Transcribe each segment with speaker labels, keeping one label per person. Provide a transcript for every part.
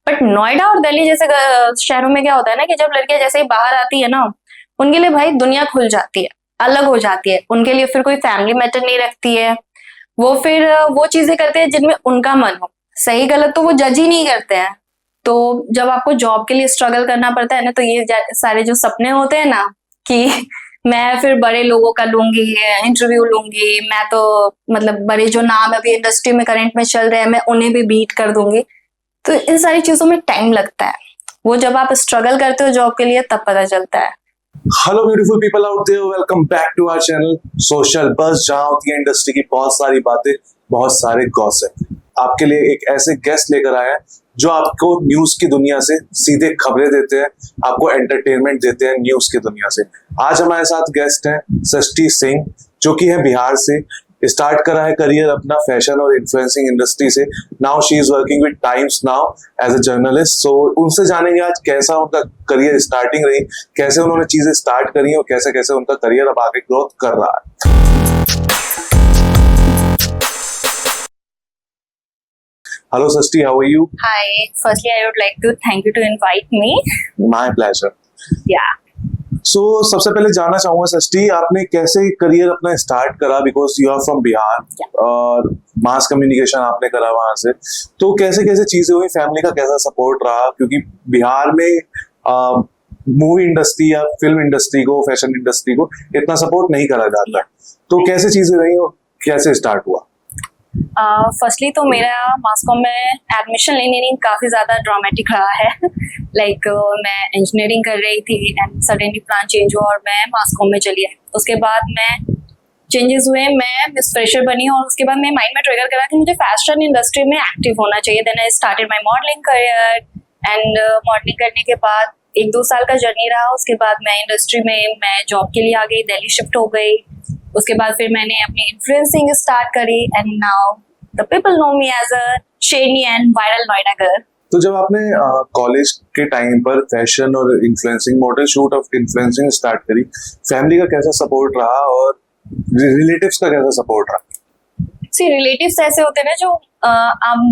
Speaker 1: But Noida और दिल्ली जैसे शहरों में क्या होता है ना कि जब लड़कियां जैसे ही बाहर आती है ना, उनके लिए भाई दुनिया खुल जाती है, अलग हो जाती है। उनके लिए फिर कोई फैमिली मैटर नहीं रखती है। वो फिर वो चीजें करते हैं जिनमें उनका मन हो। सही गलत तो वो जज ही नहीं करते हैं। तो जब आपको जॉब के लिए स्ट्रगल करना पड़ता है ना, तो ये सारे जो सपने होते हैं ना कि मैं फिर बड़े लोगों का लूंगी, इंटरव्यू लूंगी, मैं तो मतलब बड़े जो नाम अभी इंडस्ट्री में करंट में चल रहे हैं मैं उन्हें भी बीट कर दूंगी। तो इन सारी चीजों में टाइम लगता है। वो जब आप स्ट्रगल करते हो जॉब के लिए तब पता चलता है।
Speaker 2: Hello beautiful people out there, welcome back to our channel social bus, जहां होती है इंडस्ट्री की बहुत सारी बातें, बहुत सारे गॉसिप। आपके लिए एक ऐसे गेस्ट लेकर आए हैं जो आपको न्यूज की दुनिया से सीधे खबरें देते हैं, आपको एंटरटेनमेंट देते हैं न्यूज की दुनिया से। आज हमारे साथ गेस्ट हैं सृष्टि सिंह, जो कि है बिहार से। स्टार्ट करा है करियर अपना फैशन और इन्फ्लुएंसिंग इंडस्ट्री से। Now she is working with Times Now as a journalist. So उनसे जानेंगे आज कैसा उनका करियर स्टार्टिंग रही, कैसे उन्होंने चीजें स्टार्ट करी और कैसे कैसे उनका करियर अब आगे ग्रोथ कर रहा है। Hello Srishti, how are you?
Speaker 1: Hi, firstly I would like to thank you to invite me.
Speaker 2: My pleasure.
Speaker 1: Yeah.
Speaker 2: सो सबसे पहले जानना चाहूंगा सृष्टि, आपने कैसे करियर अपना स्टार्ट करा? Because you are from Bihar और मास कम्युनिकेशन आपने करा वहां से। तो कैसे कैसे चीजें हुई, फैमिली का कैसा सपोर्ट रहा? क्योंकि बिहार में मूवी इंडस्ट्री या फिल्म इंडस्ट्री को, फैशन इंडस्ट्री को इतना सपोर्ट नहीं करा जाता। तो कैसे चीजें रही और कैसे स्टार्ट हुआ?
Speaker 1: फर्स्टली तो मेरा मास कॉम में एडमिशन लेने काफी ज्यादा ड्रामेटिक रहा है। लाइक मैं इंजीनियरिंग कर रही थी एंड सडनली प्लान चेंज हुआ और मैं मास कॉम में चली आई। उसके बाद मैं चेंजेस हुए, मैं मिस फ्रेशर बनी और उसके बाद मैं माइंड में ट्रिगर करा कि मुझे फैशन इंडस्ट्री में एक्टिव होना चाहिए। Then I started my modelling career and modelling करने के बाद 1-2 साल का जर्नी रहा। उसके बाद मैं इंडस्ट्री में मैं जॉब के लिए आ गई, दिल्ली शिफ्ट हो गई। उसके बाद फिर मैंने अपनी इन्फ्लुएंसिंग स्टार्ट करी and now the people know me as a शेडनी एंड वायरल नोएडा गर्ल।
Speaker 2: तो जब आपने कॉलेज के टाइम पर फैशन और influencing, model shoot of influencing start करी, फैमिली का कैसा सपोर्ट रहा और रिलेटिव्स का कैसा सपोर्ट रहा?
Speaker 1: सी रिलेटिव्स ऐसे होते हैं ना जो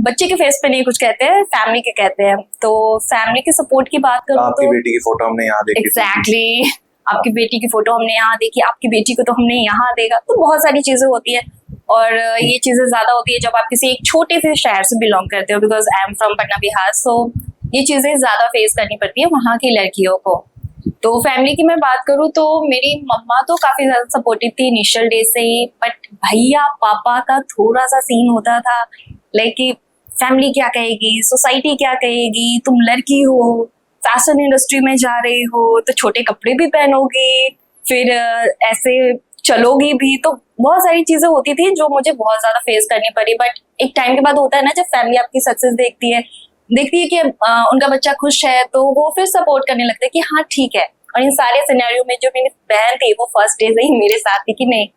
Speaker 1: बच्चे के फेस पे नहीं कुछ कहते हैं, फैमिली के कहते हैं। तो फैमिली के सपोर्ट की बात करूं
Speaker 2: आपकी
Speaker 1: तो
Speaker 2: बेटी की फोटो हमने यहाँ देखी।
Speaker 1: एग्जैक्टली आपकी बेटी की फोटो हमने यहाँ देखी, आपकी बेटी को तो हमने यहाँ देखा। तो बहुत सारी चीजें होती है और ये चीजें ज्यादा होती है जब आप किसी एक छोटे से शहर से बिलोंग करते हो। Because I am from Patna Bihar, so ये चीजें ज्यादा फेस करनी पड़ती है वहाँ की लड़कियों को। तो फैमिली की मैं बात करूँ तो मेरी मम्मा तो काफी ज्यादा सपोर्टिव थी इनिशियल डेज से ही। बट भैया पापा का थोड़ा सा सीन होता था, लाइक कि फैमिली क्या कहेगी, सोसाइटी क्या कहेगी, तुम लड़की हो, फैशन इंडस्ट्री में जा रही हो तो छोटे कपड़े भी पहनोगी, फिर ऐसे चलोगी भी। तो बहुत सारी चीजें होती थी जो मुझे बहुत ज्यादा फेस करनी पड़ी। बट एक टाइम के बाद होता है ना, जब फैमिली आपकी सक्सेस देखती है कि उनका बच्चा खुश है, तो वो फिर सपोर्ट करने लगते हैं कि हाँ ठीक है। और इन सारे सिनेरियो में जो मेरी बहन थी वो फर्स्ट डे से ही मेरे साथ थी कि नहीं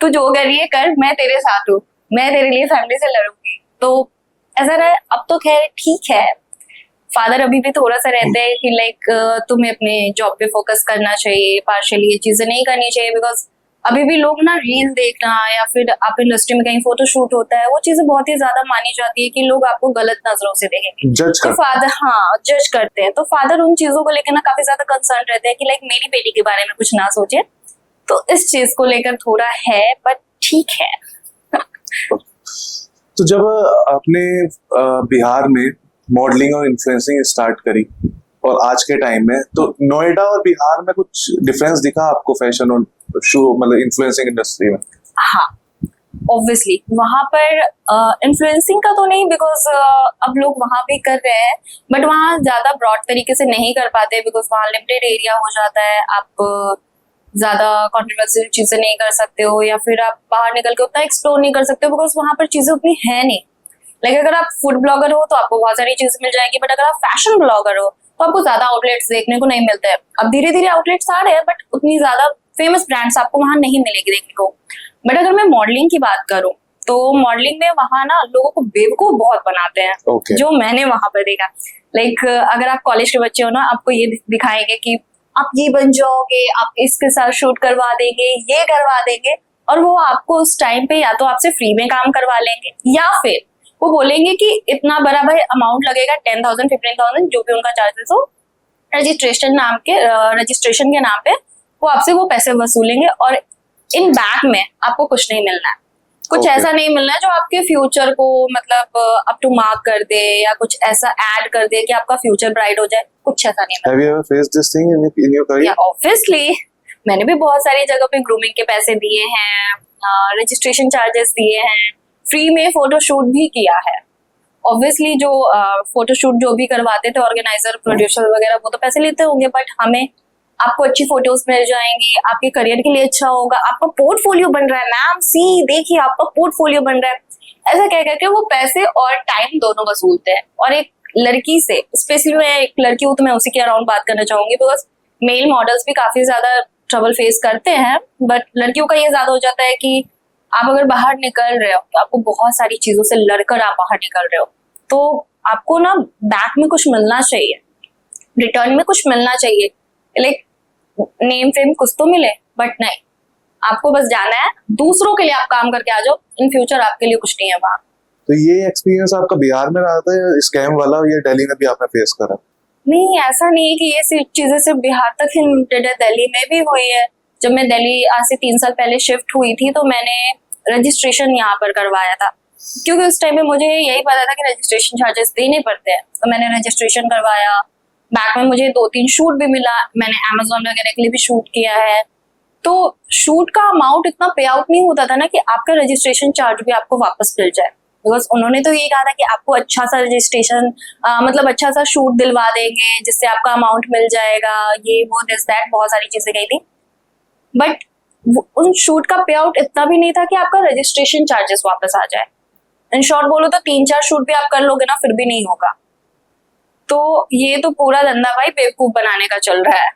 Speaker 1: तू जो कर रही है कर, मैं तेरे साथ हूँ, मैं तेरे लिए फैमिली से लड़ूंगी। तो ऐसा रहा। अब तो खैर ठीक है, फादर अभी भी थोड़ा सा रहते हैं कि लाइक तुम्हें अपने जॉब पे फोकस करना चाहिए, पार्शियली ये चीजें नहीं करनी चाहिए। बिकॉज अभी भी लोग ना रील देखना या फिर आप इंडस्ट्री में कहीं फोटोशूट होता है, वो चीजें बहुत ही ज्यादा मानी जाती है कि लोग आपको गलत नजरों से देखेंगे, तो फादर जज करते हैं। तो फादर उन चीजों को लेकर ना काफी ज्यादा कंसर्न रहते हैं कि लाइक मेरी बेटी के बारे में कुछ ना सोचे। तो इस चीज को लेकर थोड़ा है, बट ठीक है।
Speaker 2: तो जब आपने बिहार में मॉडलिंग और इन्फ्लुएंसिंग स्टार्ट करी और आज के टाइम में, तो नोएडा और बिहार में कुछ डिफरेंस दिखा आपको फैशन और मतलब इन्फ्लुएंसिंग इंडस्ट्री में?
Speaker 1: हाँ, ऑब्वियसली वहां पर इन्फ्लुएंसिंग का तो नहीं, बिकॉज अब लोग वहां भी कर रहे हैं बट वहां ज्यादा ब्रॉड तरीके से नहीं कर पाते। बिकॉज वहां लिमिटेड एरिया हो जाता है, आप ज्यादा कंट्रोवर्शियल चीजें नहीं कर सकते हो या फिर आप बाहर निकल के उतना एक्सप्लोर नहीं कर सकते हो, बिकॉज वहां पर चीजें उतनी है नहीं। लाइक अगर आप फूड ब्लॉगर हो तो आपको बहुत सारी चीजें मिल जाएगी, बट अगर आप फैशन ब्लॉगर हो तो आपको ज्यादा आउटलेट्स देखने को नहीं मिलते हैं। अब धीरे धीरे आउटलेट्स आ रहे हैं बट उतनी ज्यादा फेमस ब्रांड्स आपको वहां नहीं मिलेगी देखने को। बट अगर मैं मॉडलिंग की बात करूं तो मॉडलिंग में वहां ना लोगों को बेवकूफ बहुत बनाते हैं।
Speaker 2: Okay.
Speaker 1: जो मैंने वहां पर देखा, लाइक अगर आप कॉलेज के बच्चे हो ना, आपको ये दिखाएंगे कि आप ये बन जाओगे, आप इसके साथ शूट करवा देंगे, ये करवा देंगे, और वो आपको उस टाइम पे या तो आपसे फ्री में काम करवा लेंगे या फिर वो बोलेंगे कि इतना बड़ा भाई अमाउंट लगेगा, 10,000 15,000 जो भी उनका चार्जेस हो, रजिस्ट्रेशन के नाम पे वो आपसे वो पैसे वसूलेंगे, और इन बैक में आपको कुछ नहीं मिलना है। कुछ
Speaker 2: Okay.
Speaker 1: ऐसा नहीं मिलना है जो आपके फ्यूचर को मतलब अप टू मार्क कर दे या कुछ ऐसा ऐड कर दे कि आपका फ्यूचर ब्राइट हो जाए, कुछ ऐसा नहीं
Speaker 2: Have you ever faced this thing in your career?
Speaker 1: मिलना। ऑब्वियसली मैंने भी बहुत सारी जगह पे ग्रूमिंग के पैसे दिए हैं, रजिस्ट्रेशन चार्जेस दिए हैं, फ्री में फोटोशूट भी किया है। ऑब्वियसली जो फोटोशूट जो भी करवाते थे ऑर्गेनाइजर प्रोड्यूसर वगैरह वो तो पैसे लेते होंगे, बट हमें आपको अच्छी फोटोज मिल जाएंगी, आपके करियर के लिए अच्छा होगा, आपका पोर्टफोलियो बन रहा है, मैम सी देखिए आपका पोर्टफोलियो बन रहा है, ऐसा कह करके वो पैसे और टाइम दोनों वसूलते हैं। और एक लड़की से, स्पेशली मैं एक लड़की हूँ तो मैं उसी के अराउंड बात करना चाहूंगी, बिकॉज मेल मॉडल्स भी काफी ज्यादा ट्रबल फेस करते हैं, बट लड़कियों का ये ज्यादा हो जाता है कि आप अगर बाहर निकल रहे हो तो आपको बहुत सारी चीजों से लड़कर आप बाहर निकल रहे हो, तो आपको ना बैक में कुछ मिलना चाहिए, रिटर्न में कुछ मिलना चाहिए, लाइक नेम फेम कुछ तो मिले, बट नहीं, आपको बस जाना है, दूसरों के लिए आप काम करके आ जाओ, इन फ्यूचर आपके लिए कुछ नहीं है वहां।
Speaker 2: तो ये एक्सपीरियंस आपका बिहार में रहा था या स्कैम वाला, या दिल्ली में भी आपने फेस करा?
Speaker 1: नहीं, ऐसा नहीं है कि ये चीजें सिर्फ बिहार तक ही लिमिटेड है, दिल्ली में भी हुई है। जब मैं दिल्ली आज से 3 साल पहले शिफ्ट हुई थी तो मैंने रजिस्ट्रेशन यहाँ पर करवाया था, क्योंकि उस टाइम में मुझे यही पता था कि रजिस्ट्रेशन चार्जेस देने पड़ते हैं, तो मैंने रजिस्ट्रेशन करवाया। बैक में मुझे 2-3 शूट भी मिला, मैंने अमेजोन वगैरह के लिए भी शूट किया है। तो शूट का अमाउंट इतना पे आउट नहीं होता था ना कि आपका रजिस्ट्रेशन चार्ज भी आपको वापस मिल जाए, बिकॉज उन्होंने तो ये कहा था कि आपको अच्छा सा रजिस्ट्रेशन मतलब अच्छा सा शूट दिलवा देंगे जिससे आपका अमाउंट मिल जाएगा, ये वो दिस दैट बहुत सारी चीजें कही थी, बट उन शूट का पे आउट इतना भी नहीं था कि आपका रजिस्ट्रेशन चार्जेस वापस आ जाए। इन शॉर्ट बोलो तो 3-4 शूट भी आप कर लोगे ना फिर भी नहीं होगा। तो ये तो पूरा धंधा भाई बेवकूफ बनाने का चल रहा है।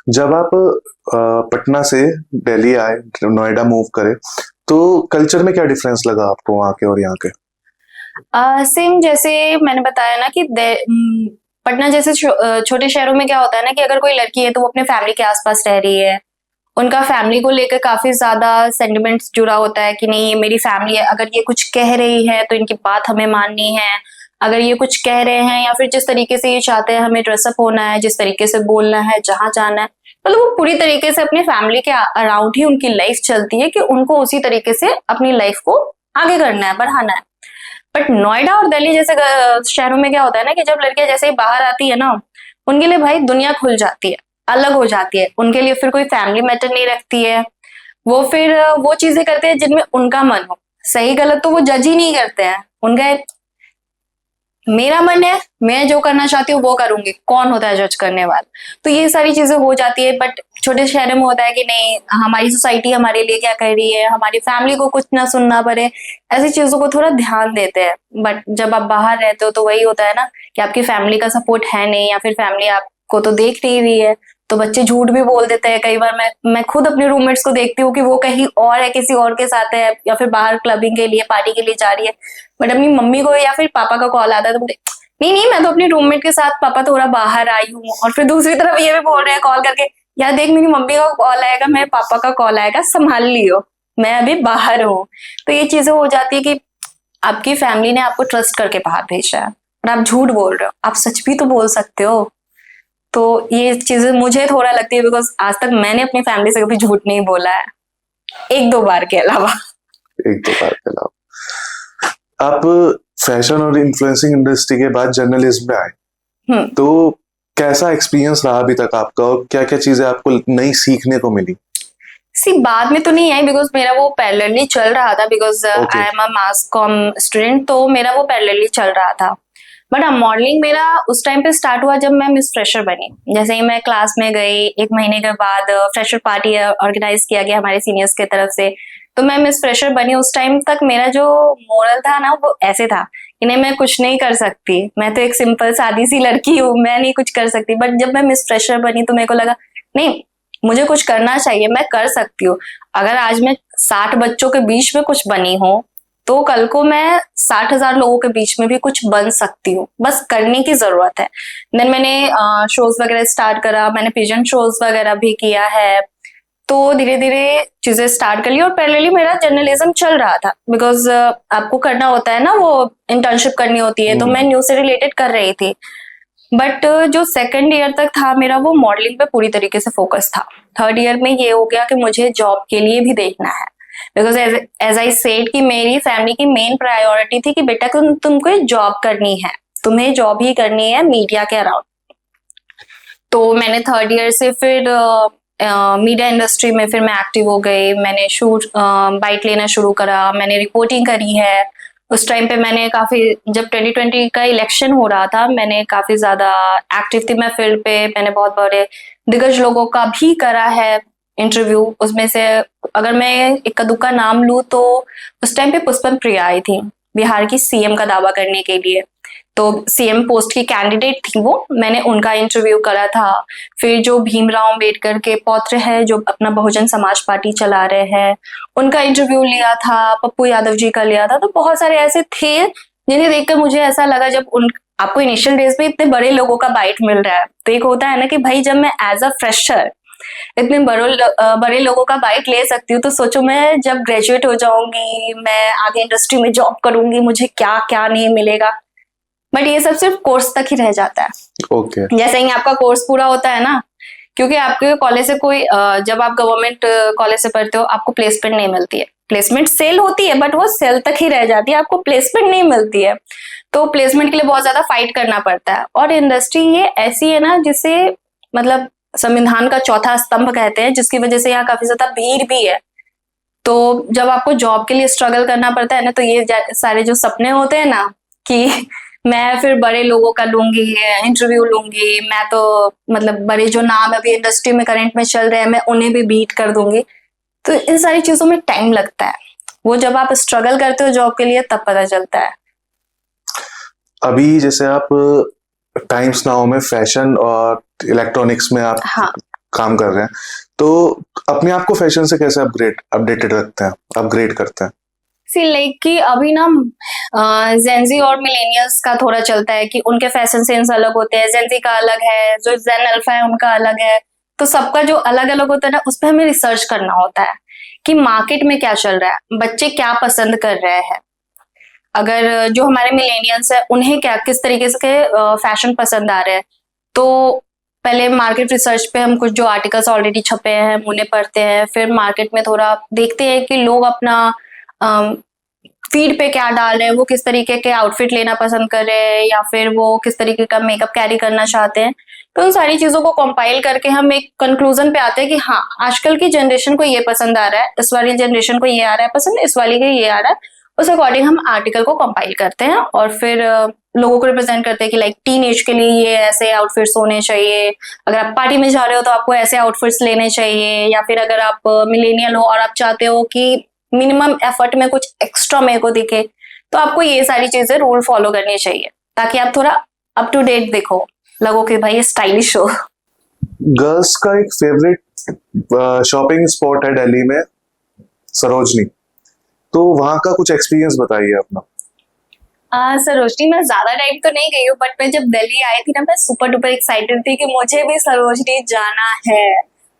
Speaker 2: जब आप पटना से दिल्ली आए, नोएडा मूव करे, तो कल्चर में क्या डिफरेंस लगा आपको वहाँ के और यहाँ के?
Speaker 1: सेम जैसे मैंने बताया ना कि पटना जैसे छोटे शहरों में क्या होता है ना कि अगर कोई लड़की है तो वो अपने फैमिली के आसपास रह रही है, उनका फैमिली को लेकर काफी ज्यादा सेंटिमेंट्स जुड़ा होता है कि नहीं ये मेरी फैमिली है, अगर ये कुछ कह रही है तो इनकी बात हमें माननी है, अगर ये कुछ कह रहे हैं या फिर जिस तरीके से ये चाहते हैं हमें ड्रेसअप होना है, जिस तरीके से बोलना है, जहां जाना है, मतलब वो पूरी तरीके से अपने फैमिली के अराउंड ही उनकी लाइफ चलती है कि उनको उसी तरीके से अपनी लाइफ को आगे करना है, बढ़ाना है। बट नोएडा और दिल्ली जैसे शहरों में क्या होता है ना कि जब लड़कियां जैसे ही बाहर आती है ना, उनके लिए भाई दुनिया खुल जाती है, अलग हो जाती है, उनके लिए फिर कोई फैमिली मैटर नहीं रखती है, वो फिर वो चीजें करते हैं जिनमें उनका मन हो, सही गलत तो वो जज ही नहीं करते हैं, उनका मेरा मन है, मैं जो करना चाहती हूँ वो करूंगी, कौन होता है जज करने वाला। तो ये सारी चीजें हो जाती है। बट छोटे शहरों में होता है कि नहीं हमारी सोसाइटी हमारे लिए क्या कर रही है, हमारी फैमिली को कुछ ना सुनना पड़े, ऐसी चीजों को थोड़ा ध्यान देते हैं। बट जब आप बाहर रहते हो तो वही होता है ना कि आपकी फैमिली का सपोर्ट है नहीं, या फिर फैमिली आपको तो देख नहीं रही है, तो बच्चे झूठ भी बोल देते हैं। कई बार मैं खुद अपने रूममेट्स को देखती हूँ कि वो कहीं और है, किसी और के साथ है, या फिर बाहर क्लबिंग के लिए पार्टी के लिए जा रही है, बट अपनी मम्मी को या फिर पापा का कॉल आता है तो बोलते नहीं नहीं मैं तो अपनी रूममेट के साथ पापा थोड़ा बाहर आई हूँ, और फिर दूसरी तरफ ये भी बोल रहे हैं कॉल करके यार देख मेरी मम्मी का कॉल आएगा, मेरे पापा का कॉल आएगा, संभाल लियो मैं अभी बाहर हूँ। तो ये चीजें हो जाती है कि आपकी फैमिली ने आपको ट्रस्ट करके बाहर भेजा है और आप झूठ बोल रहे हो, आप सच भी तो बोल सकते हो। तो ये चीजें मुझे थोड़ा लगती है, बिकॉज आज तक मैंने अपनी फैमिली से कभी झूठ नहीं बोला है, 1-2 बार के अलावा।
Speaker 2: 1-2 बार के अलावा। आप फैशन और इन्फ्लुएंसिंग इंडस्ट्री के बाद जर्नलिज्म में आए, तो कैसा एक्सपीरियंस रहा अभी तक आपका, और क्या क्या चीजें आपको नई सीखने को मिली?
Speaker 1: बाद में तो नहीं आई, बिकॉज मेरा वो पैरेलली चल रहा था, because I am a mass com student, तो मेरा वो पैरेलली चल रहा था। बट मॉडलिंग मेरा उस टाइम पे स्टार्ट हुआ जब मैं मिस फ्रेशर बनी। जैसे ही मैं क्लास में गई, 1 महीने के बाद फ्रेशर पार्टी ऑर्गेनाइज किया गया हमारे सीनियर्स की तरफ से, तो मैं मिस फ्रेशर बनी। उस टाइम तक मेरा जो मोरल था ना वो ऐसे था कि नहीं मैं कुछ नहीं कर सकती, मैं तो एक सिंपल सादी सी लड़की हूँ, मैं नहीं कुछ कर सकती। बट जब मैं मिस फ्रेशर बनी तो मेरे को लगा नहीं मुझे कुछ करना चाहिए, मैं कर सकती हूँ। अगर आज मैं 60 बच्चों के बीच में कुछ बनी हूँ तो कल को मैं 60,000 लोगों के बीच में भी कुछ बन सकती हूँ, बस करने की जरूरत है। देन मैंने शोज वगैरह स्टार्ट करा, मैंने पिजन शोज वगैरह भी किया है, तो धीरे धीरे चीजें स्टार्ट कर ली और पैरेलली मेरा जर्नलिज्म चल रहा था, बिकॉज आपको करना होता है ना, वो इंटर्नशिप करनी होती है, तो मैं न्यूज से रिलेटेड कर रही थी। बट जो सेकंड ईयर तक था मेरा, वो मॉडलिंग पे पूरी तरीके से फोकस था। थर्ड ईयर में ये हो गया कि मुझे जॉब के लिए भी देखना है, बिकॉज एज आई सेड कि मेरी फैमिली की मेन प्रायोरिटी थी कि बेटा तुमको जॉब करनी है, तुम्हें जॉब ही करनी है मीडिया के अराउंड। तो मैंने थर्ड ईयर से फिर मीडिया इंडस्ट्री में फिर मैं एक्टिव हो गई। मैंने शूट बाइट लेना शुरू करा, मैंने रिपोर्टिंग करी है। उस टाइम पे मैंने काफी, जब 2020 का इलेक्शन हो रहा था, मैंने काफी ज्यादा एक्टिव थी मैं फील्ड पे। मैंने बहुत बड़े दिग्गज लोगों का भी करा है इंटरव्यू। उसमें से अगर मैं एक दुक्का नाम लूं तो उस टाइम पे पुष्पम प्रिया आई थी बिहार की सीएम का दावा करने के लिए। तो सीएम पोस्ट की कैंडिडेट थी वो, मैंने उनका इंटरव्यू करा था। फिर जो भीमराव अंबेडकर के पौत्र है, जो अपना बहुजन समाज पार्टी चला रहे हैं, उनका इंटरव्यू लिया था। पप्पू यादव जी का लिया था। तो बहुत सारे ऐसे थे जिन्हें देखकर मुझे ऐसा लगा, जब उन आपको इनिशियल डेज पे इतने बड़े लोगों का बाइट मिल रहा है, तो एक होता है ना कि भाई जब मैं एज अ फ्रेशर इतने बड़े लोगों का बाइट ले सकती हूँ, तो सोचो मैं जब ग्रेजुएट हो जाऊंगी, मैं आगे इंडस्ट्री में जॉब करूंगी, मुझे क्या क्या नहीं मिलेगा। बट ये सब सिर्फ कोर्स तक ही रह जाता है।
Speaker 2: ओके
Speaker 1: जैसे ही आपका कोर्स पूरा होता है ना, क्योंकि आपके कॉलेज से कोई जब आप गवर्नमेंट कॉलेज से पढ़ते हो, आपको प्लेसमेंट नहीं मिलती है। प्लेसमेंट सेल होती है, बट वो सेल तक ही रह जाती है, आपको प्लेसमेंट नहीं मिलती है। तो प्लेसमेंट के लिए बहुत ज्यादा फाइट करना पड़ता है। और इंडस्ट्री ये ऐसी है ना, जिसे मतलब संविधान का चौथा स्तंभ कहते हैं, जिसकी वजह से यहाँ काफी ज्यादा भीड़ भी है। तो जब आपको जॉब के लिए स्ट्रगल करना पड़ता है ना, तो ये सारे जो सपने होते हैं ना कि मैं फिर बड़े लोगों का लूंगी, इंटरव्यू लूंगी, मैं तो मतलब बड़े जो नाम अभी इंडस्ट्री में करंट में चल रहे हैं, मैं उन्हें भी बीट कर दूंगी। तो इन सारी चीजों में टाइम लगता है। वो जब आप स्ट्रगल करते हो जॉब के लिए, तब पता चलता है।
Speaker 2: अभी जैसे आप टाइम्स नाउ में फैशन और इलेक्ट्रॉनिक्स में आप
Speaker 1: हाँ,
Speaker 2: काम कर रहे हैं, तो अपने आप को फैशन से कैसे अपडेटेड रखते हैं, अपग्रेड करते हैं?
Speaker 1: सी लाइक कि अभी ना जेंजी और मिलेनियल्स का थोड़ा चलता है कि उनके फैशन सेंस अलग होते हैं। जेंजी का अलग है, जो जेन अल्फा है उनका अलग है। तो सबका जो अलग अलग होता है ना, उस पर हमें रिसर्च करना होता है कि मार्केट में क्या चल रहा है, बच्चे क्या पसंद कर रहे हैं। अगर जो हमारे मिलेनियल्स है, उन्हें क्या किस तरीके से फैशन पसंद आ रहे हैं, तो पहले मार्केट रिसर्च पे हम कुछ जो आर्टिकल्स ऑलरेडी छपे हैं हम उन्हें पढ़ते हैं। फिर मार्केट में थोड़ा देखते हैं कि लोग अपना फीड पे क्या डाल रहे हैं, वो किस तरीके के आउटफिट लेना पसंद कर रहे हैं, या फिर वो किस तरीके का मेकअप कैरी करना चाहते हैं। तो उन सारी चीजों को कंपाइल करके हम एक कंक्लूजन पे आते हैं कि हाँ, आजकल की जनरेशन को ये पसंद आ रहा है, इस वाली जनरेशन को ये आ रहा है पसंद, इस वाली को ये आ रहा है। उस अकॉर्डिंग हम आर्टिकल को कंपाइल करते हैं और फिर लोगों को रिप्रेजेंट करते हैं कि लाइक टीन एज के लिए ये ऐसे आउटफिट्स होने चाहिए। अगर आप पार्टी में जा रहे हो तो आपको ऐसे आउटफिट्स लेने चाहिए। या फिर अगर आप मिलेनियल हो और आप चाहते हो कि मिनिमम एफर्ट में कुछ एक्स्ट्रा मेरे को दिखे, तो आपको ये सारी चीजें रूल फॉलो करनी चाहिए, ताकि आप थोड़ा अप टू डेट दिखो, लगो कि भाई ये स्टाइलिश हो।
Speaker 2: गर्ल्स का एक फेवरेट शॉपिंग स्पॉट है दिल्ली में, सरोजनी। तो वहां का कुछ एक्सपीरियंस बताइए अपना।
Speaker 1: सरोजनी मैं ज्यादा टाइम तो नहीं गई हूँ, बट मैं जब दिल्ली आई थी ना, मैं सुपर डुपर एक्साइटेड थी कि मुझे भी सरोजनी जाना है।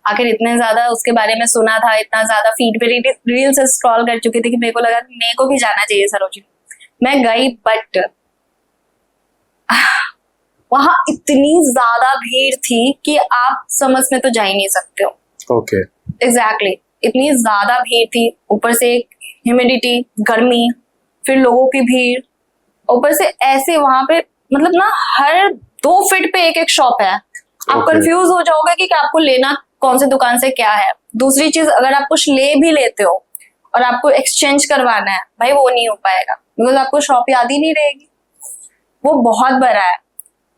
Speaker 1: आखिर इतने ज्यादा उसके बारे में सुना था, इतना ज्यादा फीड पे रील्स स्क्रॉल कर चुकी थी कि मेरे को लगा कि मेरे को भी जाना चाहिए सरोजनी। मैं गई, बट वहां इतनी ज्यादा भीड़ थी कि आप समझ में तो जा ही नहीं सकते हो।
Speaker 2: ओके
Speaker 1: एग्जैक्टली, इतनी ज्यादा भीड़ थी, ऊपर से ह्यूमिडिटी, गर्मी, फिर लोगों की भीड़, ऊपर से ऐसे वहां पे मतलब ना हर 2 फीट पे एक एक शॉप है। आप
Speaker 2: Okay.
Speaker 1: कंफ्यूज हो जाओगे कि आपको लेना कौन सी दुकान से क्या है। दूसरी चीज, अगर आप कुछ ले भी लेते हो और आपको एक्सचेंज करवाना है, भाई वो नहीं हो पाएगा, बिकॉज आपको शॉप याद ही नहीं रहेगी। वो बहुत बड़ा है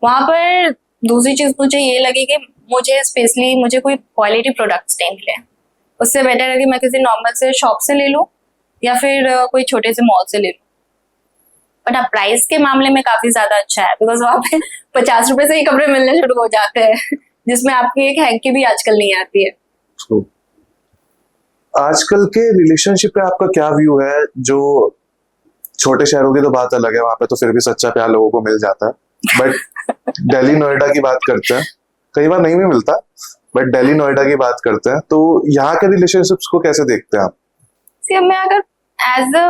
Speaker 1: वहां पर। दूसरी चीज मुझे ये लगी कि मुझे कोई क्वालिटी प्रोडक्ट्स नहीं मिले। उससे बेटर है कि मैं किसी नॉर्मल से शॉप से ले लूं या फिर कोई छोटे से मॉल से ले लूं। बट हाँ, प्राइस के मामले में काफी ज्यादा अच्छा है, बिकॉज वहां पे 50 रुपए से ही कपड़े मिलने शुरू हो जाते हैं, जिसमें आपकी एक हैंकी भी आजकल नहीं आती है।
Speaker 2: तो आजकल के रिलेशनशिप पे आपका क्या व्यू है? जो छोटे शहरों की तो बात अलग है, वहां पे तो फिर भी सच्चा प्यार लोगों को मिल जाता है, बट दिल्ली नोएडा की बात करते हैं, कई बार नहीं भी मिलता। बट दिल्ली नोएडा की बात करते हैं, तो यहाँ के रिलेशनशिप्स को कैसे देखते हैं आप?
Speaker 1: अब मैं अगर एज अ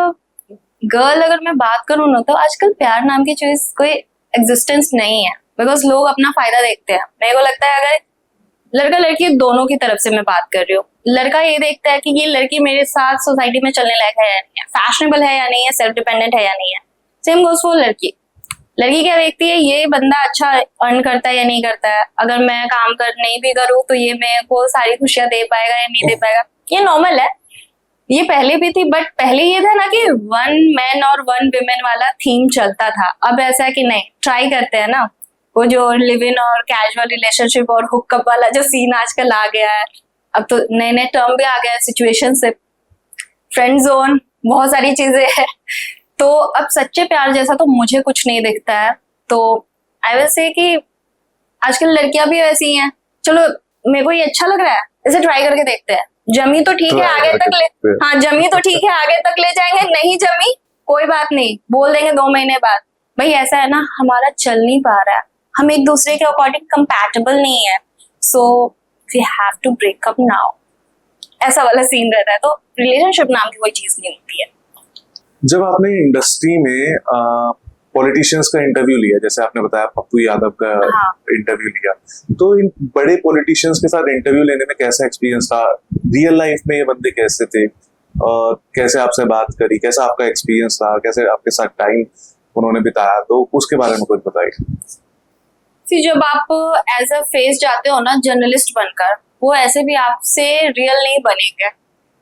Speaker 1: गर्ल अगर मैं बात करूँ ना, तो आजकल प्यार नाम की चीज कोई एग्जिस्टेंस नहीं है, बिकॉज लोग अपना फायदा देखते हैं। मेरे को लगता है अगर लड़का लड़की दोनों की तरफ से मैं बात कर रही हूँ, लड़का ये देखता है कि ये लड़की मेरे साथ सोसाइटी में चलने लायक है या नहीं है, फैशनेबल है या नहीं है, सेल्फ डिपेंडेंट है या नहीं है। सेम गोस फॉर लड़की। लड़की क्या देखती है, ये बंदा अच्छा अर्न करता है या नहीं करता है, अगर मैं काम कर नहीं भी करूँ तो ये मेरे को सारी खुशियां दे पाएगा या नहीं दे पाएगा। ये नॉर्मल है, ये पहले भी थी, बट पहले ये था ना कि वन मैन और वन विमेन वाला थीम चलता था। अब ऐसा है कि नहीं, ट्राई करते हैं ना, वो जो लिव इन और कैजुअल रिलेशनशिप और हुकअप वाला जो सीन आजकल आ गया है। अब तो नए नए टर्म भी आ गया है, सिचुएशनशिप, फ्रेंड जोन, बहुत सारी चीजें हैं। तो अब सच्चे प्यार जैसा तो मुझे कुछ नहीं दिखता है। तो आई विल से कि आजकल लड़कियां भी वैसी हैं, चलो मेरे को ये अच्छा लग रहा है, इसे ट्राई करके देखते हैं, जमी तो ठीक है आगे तक ले, हाँ जमी तो ठीक है आगे तक ले जाएंगे, नहीं जमी कोई बात नहीं, बोल देंगे 2 महीने बाद भाई ऐसा है ना, हमारा चल नहीं पा रहा है, हम एक दूसरे के अकॉर्डिंग कंपैटिबल नहीं है, so we have to break up now, ऐसा वाला सीन रहता है। तो रिलेशनशिप नाम की कोई चीज नहीं होती है।
Speaker 2: जब आपने इंडस्ट्री में पॉलिटिशियंस का इंटरव्यू लिया, जैसे आपने बताया पप्पू यादव का
Speaker 1: हाँ।
Speaker 2: इंटरव्यू लिया, तो इन बड़े पॉलिटिशियंस के साथ इंटरव्यू लेने में कैसा एक्सपीरियंस था? रियल लाइफ में ये बंदे कैसे थे और कैसे आपसे बात करी, कैसा आपका एक्सपीरियंस रहा, कैसे आपके साथ टाइम उन्होंने बिताया, तो उसके बारे में कुछ बताइए।
Speaker 1: जब आप एज अ फेस जाते हो ना जर्नलिस्ट बनकर, वो ऐसे भी आपसे रियल नहीं बनेंगे,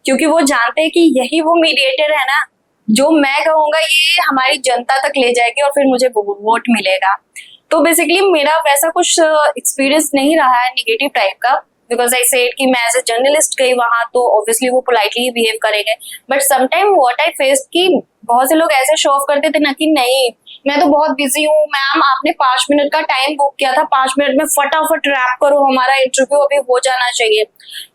Speaker 1: क्योंकि वो जानते हैं कि यही वो मीडिएटर है ना, जो मैं कहूंगा ये हमारी जनता तक ले जाएगी और फिर मुझे वोट मिलेगा। तो बेसिकली मेरा वैसा कुछ एक्सपीरियंस नहीं रहा है निगेटिव टाइप का, बिकॉज आई सेड कि मैं एज ए जर्नलिस्ट गई वहां, तो ऑब्वियसली वो पोलाइटली बिहेव करेंगे। But sometime what I faced कि बहुत से लोग ऐसे शो ऑफ करते थे ना कि नहीं मैं तो बहुत बिजी हूँ मैम, आपने 5 मिनट का टाइम बुक किया था, 5 मिनट में फटाफट रैप करो, हमारा इंटरव्यू अभी हो जाना चाहिए।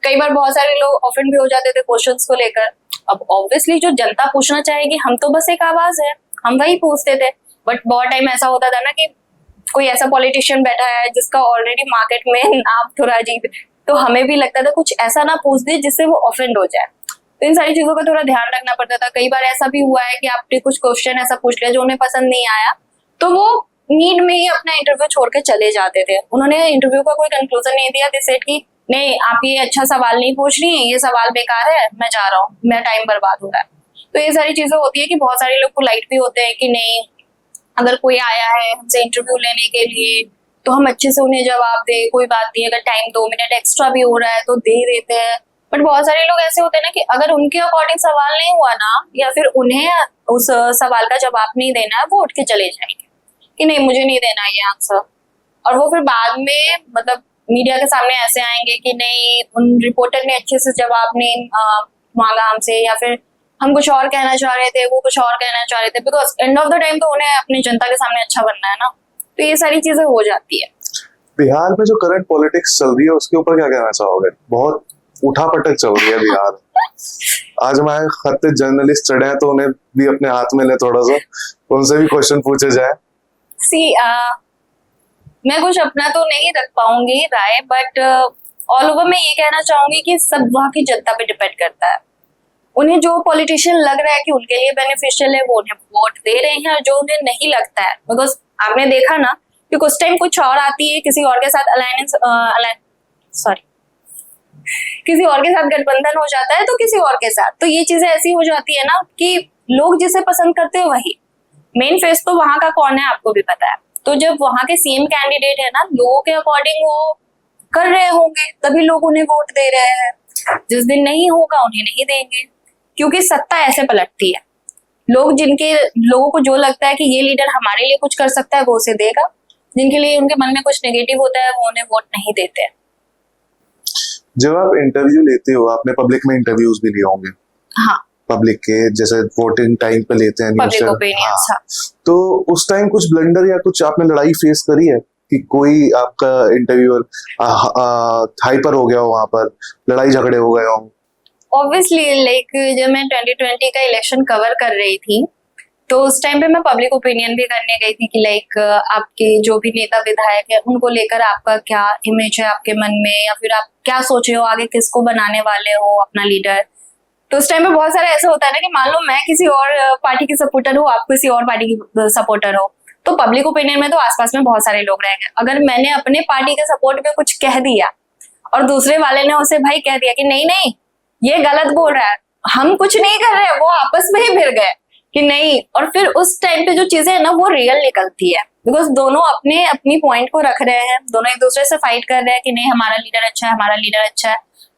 Speaker 1: कई बार बहुत सारे लोग ऑफेंड भी हो जाते थे क्वेश्चंस को लेकर। अब ऑब्वियसली जो जनता पूछना चाहेगी, हम तो बस एक आवाज है, हम वही पूछते थे। बट बहुत टाइम ऐसा होता था ना कि कोई ऐसा पॉलिटिशियन बैठा है जिसका ऑलरेडी मार्केट में नाम थोड़ा अजीब, तो हमें भी लगता था कुछ ऐसा ना पूछ दे जिससे वो ऑफेंड हो जाए। तो इन सारी चीजों का थोड़ा ध्यान रखना पड़ता था। कई बार ऐसा भी हुआ है कि आपने कुछ क्वेश्चन ऐसा पूछ लिया जो उन्हें पसंद नहीं आया, तो वो नीड में ही अपना इंटरव्यू छोड़ के चले जाते थे। उन्होंने इंटरव्यू का कोई कंक्लूजन नहीं दिया, दे सेड कि नहीं आप ये अच्छा सवाल नहीं पूछ रही हैं, ये सवाल बेकार है, मैं जा रहा हूँ, मेरा टाइम बर्बाद हो रहा है। तो ये सारी चीजें होती है कि बहुत सारे लोग पोलाइट भी होते हैं कि नहीं, अगर कोई आया है हमसे इंटरव्यू लेने के लिए तो हम अच्छे से उन्हें जवाब दे, कोई बात नहीं, अगर टाइम 2 मिनट एक्स्ट्रा भी हो रहा है तो दे देते हैं। बट बहुत सारे लोग ऐसे होते हैं ना कि अगर उनके अकॉर्डिंग सवाल नहीं हुआ ना, या फिर उन्हें उस सवाल का जवाब नहीं देना है, वो उठ के चले जाएंगे कि नहीं मुझे नहीं देना ये आंसर। और वो फिर बाद में मतलब मीडिया के सामने ऐसे आएंगे कि नहीं उन रिपोर्टर ने अच्छे से जवाब नहीं मांगा हमसे, या फिर हम कुछ और कहना चाह रहे थे, वो कुछ और कहना चाह रहे थे, because end of the time तो उन्हें अपनी जनता के सामने अच्छा बनना है ना। तो ये सारी चीजें हो जाती है।
Speaker 2: बिहार में जो करंट पॉलिटिक्स चल रही है उसके ऊपर क्या कहना चाहोगे? बहुत उठापटक चल रही है बिहार। आज हमारे खत्ते जर्नलिस्ट चढ़े हैं तो उन्हें भी अपने हाथ में ले, थोड़ा सा उनसे भी क्वेश्चन पूछे जाए।
Speaker 1: मैं कुछ अपना तो नहीं रख पाऊंगी राय, बट ऑल ओवर मैं ये कहना चाहूंगी कि सब वहाँ की जनता पे डिपेंड करता है। उन्हें जो पॉलिटिशियन लग रहा है कि उनके लिए बेनिफिशियल है वो उन्हें वोट दे रहे हैं, और जो उन्हें नहीं लगता है, बिकॉज आपने देखा ना कि कुछ टाइम कुछ और आती है, किसी और के साथ किसी और के साथ गठबंधन हो जाता है तो किसी और के साथ, तो ये चीजें ऐसी हो जाती है ना कि लोग जिसे पसंद करते हैं वही मेन फेस तो वहां का कौन है आपको भी पता है। तो जब वहां के सीएम कैंडिडेट है ना, लोगों के अकॉर्डिंग वो कर रहे होंगे तभी लोग उन्हें वोट दे रहे हैं। जिस दिन नहीं होगा उन्हें नहीं देंगे, क्योंकि सत्ता ऐसे पलटती है। लोगों को जो लगता है कि ये लीडर हमारे लिए कुछ कर सकता है वो उसे देगा, जिनके लिए उनके मन में कुछ नेगेटिव होता है वो उन्हें वोट नहीं देते।
Speaker 2: जब आप इंटरव्यू लेते हो, आपने पब्लिक में इंटरव्यूज भी लिए होंगे।
Speaker 1: हाँ,
Speaker 2: पब्लिक के जैसे वोटिंग टाइम पे लेते हैं
Speaker 1: पब्लिक ओपिनियंस। हाँ।
Speaker 2: तो उस टाइम कुछ ब्लंडर या कुछ आपने लड़ाई फेस करी है कि कोई आपका इंटरव्यूअर हाइपर हो गया हो, वहां पर लड़ाई झगड़े हो गए हों?
Speaker 1: ऑब्वियसली लाइक जब मैं 2020 का इलेक्शन कवर कर रही थी तो उस टाइम पे मैं पब्लिक ओपिनियन भी करने गई थी कि लाइक आपके जो भी नेता विधायक है उनको लेकर आपका क्या इमेज है आपके मन में, या फिर आप क्या सोचे हो आगे किसको बनाने वाले हो अपना लीडर। तो उस टाइम पे बहुत सारा ऐसा होता है ना कि मान लो मैं किसी और पार्टी की सपोर्टर हूँ, आप किसी और पार्टी की सपोर्टर हो, तो पब्लिक ओपिनियन में तो आसपास में बहुत सारे लोग रहेंगे। अगर मैंने अपने पार्टी के सपोर्ट में कुछ कह दिया और दूसरे वाले ने उसे भाई कह दिया कि नहीं नहीं ये गलत बोल रहा है, हम कुछ नहीं कर रहे, वो आपस में ही भिड़ गए कि नहीं। और फिर उस टाइम पे जो चीजें है ना वो रियल निकलती है, बिकॉज दोनों अपने अपनी पॉइंट को रख रहे हैं, दोनों एक दूसरे से फाइट कर रहे हैं कि नहीं हमारा लीडर अच्छा है, हमारा लीडर अच्छा है।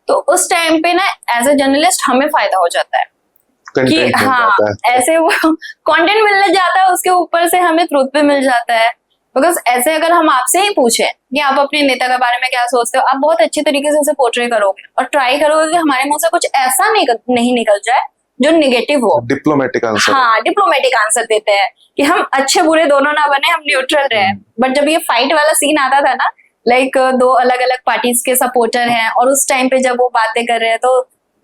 Speaker 1: तो उस टाइम पे ना एज ए जर्नलिस्ट हमें फायदा हो जाता है कि हाँ ऐसे वो कंटेंट मिलने जाता है, उसके ऊपर से हमें ट्रूथ भी मिल जाता है। बिकॉज ऐसे अगर हम आपसे ही पूछे कि आप अपने नेता के बारे में क्या सोचते हो, आप बहुत अच्छी तरीके से उसे पोर्ट्रे करोगे और ट्राई करोगे कि हमारे मुंह से कुछ ऐसा नहीं निकल जाए जो निगेटिव हो।
Speaker 2: डिप्लोमेटिक आंसर,
Speaker 1: हाँ डिप्लोमेटिक आंसर देते हैं कि हम अच्छे बुरे दोनों ना बने, हम न्यूट्रल रहे। बट जब ये फाइट वाला सीन आता था ना, लाइक दो अलग अलग पार्टीज के सपोर्टर हैं और उस टाइम पे जब वो बातें कर रहे हैं तो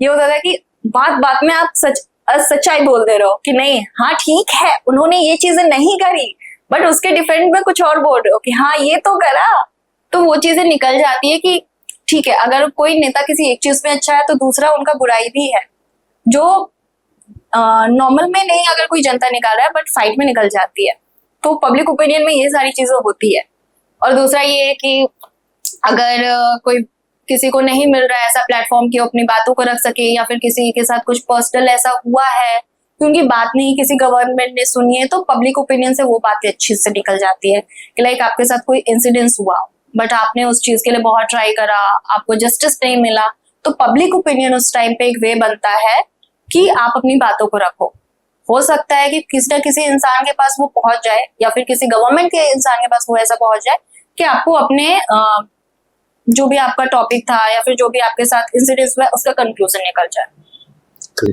Speaker 1: ये होता था कि बात बात में आप सच्चाई बोल दे रहे हो कि नहीं हाँ ठीक है उन्होंने ये चीजें नहीं करी, बट उसके डिफेंड में कुछ और बोल रहे हो कि हाँ ये तो करा। तो वो चीजें निकल जाती है कि ठीक है अगर कोई नेता किसी एक चीज में अच्छा है तो दूसरा उनका बुराई भी है, जो नॉर्मल में नहीं अगर कोई जनता निकाल रहा है बट फाइट में निकल जाती है। तो पब्लिक ओपिनियन में ये सारी चीजें होती है। और दूसरा ये है कि अगर कोई किसी को नहीं मिल रहा है ऐसा प्लेटफॉर्म कि वो अपनी बातों को रख सके, या फिर किसी के साथ कुछ पर्सनल ऐसा हुआ है कि उनकी बात नहीं किसी गवर्नमेंट ने सुनी है, तो पब्लिक ओपिनियन से वो बातें अच्छी से निकल जाती है कि लाइक आपके साथ कोई इंसिडेंस हुआ बट आपने उस चीज के लिए बहुत ट्राई करा, आपको जस्टिस नहीं मिला, तो पब्लिक ओपिनियन उस टाइम पे एक वे बनता है कि आप अपनी बातों को रखो। हो सकता है कि किसी न किसी इंसान के पास वो पहुंच जाए, या फिर किसी गवर्नमेंट के इंसान के पास वो ऐसा पहुंच जाए कि आपको अपने जो भी आपका टॉपिक था या फिर जो भी आपके साथ इंसिडेंस हुआ उसका कंक्लूजन निकल जाए।